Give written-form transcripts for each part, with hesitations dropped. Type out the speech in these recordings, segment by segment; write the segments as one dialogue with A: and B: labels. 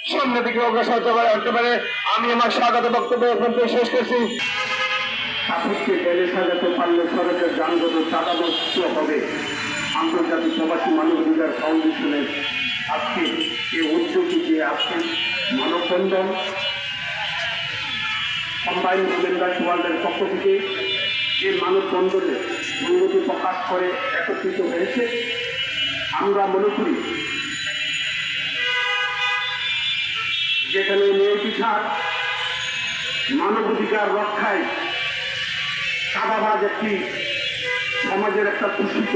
A: সামনের দিকে অগ্রসর হতে পারে। আমি আমার স্বাগত বক্তব্য এখন থেকে শেষ করছি।
B: সাপেক্ষে বেড়ে সাজাতে পারলে সড়কের যানজট চাঁদামুক্ত হবে। আন্তর্জাতিক প্রবাসী মানবাধিকার ফাউন্ডেশনের আজকে এই উদ্যোগে যে আজকের মানববন্ধন কম্বাইন্ড হিউম্যান রাইটস ওয়ার্ল্ডের পক্ষ থেকে এই মানববন্ধনে সংগতি প্রকাশ করে একত্রিত হয়েছে। আমরা মনে করি যেখানে নির্বিচার মানবাধিকার রক্ষায় চাঁদাবাজ একটি সমাজের একটা দূষিত,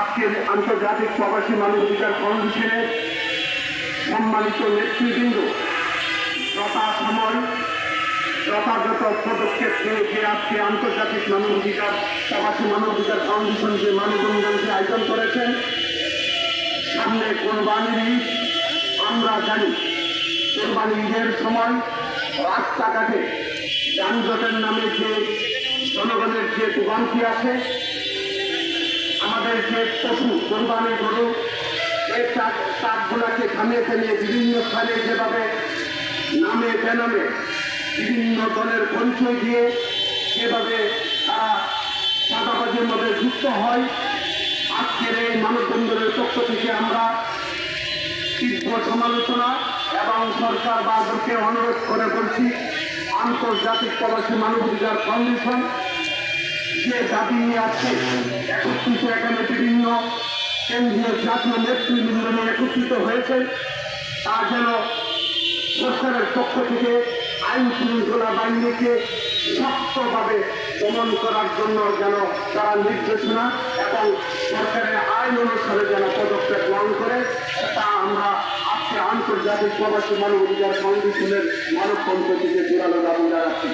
B: আজকের আন্তর্জাতিক প্রবাসী মানবাধিকার ফাউন্ডেশনের সম্মানিত নেতৃবৃন্দ যথাসময় যথাযথ পদক্ষেপ নিয়ে যে আজকে আন্তর্জাতিক মানবাধিকার প্রবাসী মানবাধিকার ফাউন্ডেশন যে মানববন্ধনকে আয়োজন করেছেন, সামনে কোরবানির ঈদ। আমরা জানি কোরবানি ঈদের সময় রাস্তাঘাটে যানজটের নামে যে জনগণের যে ভোগান্তি আছে, আমাদের যে পশু কোরবানি গরু এই ট্রাকগুলাকে থামিয়ে থামিয়ে বিভিন্ন স্থানে যেভাবে নামে বেনামে বিভিন্ন দলের পরিচয় দিয়ে যেভাবে তারা চাঁদাবাজির মধ্যে যুক্ত হয়, আজকের এই মানববন্ধনের পক্ষ থেকে আমরা তীব্র সমালোচনা এবং সরকার বাদকে অনুরোধ করে বলছি, আন্তর্জাতিক প্রবাসী মানবাধিকার ফাউন্ডেশন যে দাবি নিয়ে আসছে একত্রিত, এখানে বিভিন্ন কেন্দ্রীয় জাতীয় নেতৃবৃন্দ নিয়ে একত্রিত হয়েছে, তা যেন সরকারের পক্ষ থেকে আইন শৃঙ্খলা বাহিনীকে শক্তভাবে দমন করার জন্য যেন তারা নির্দেশনা এবং সরকারের আইন অনুসারে যেন পদক্ষেপ গ্রহণ করে, তা আমরা আজকে আন্তর্জাতিক প্রবাসী মানবাধিকার ফাউন্ডেশনের মানবতন্ত্র থেকে জোরালো দাবি জানাচ্ছি।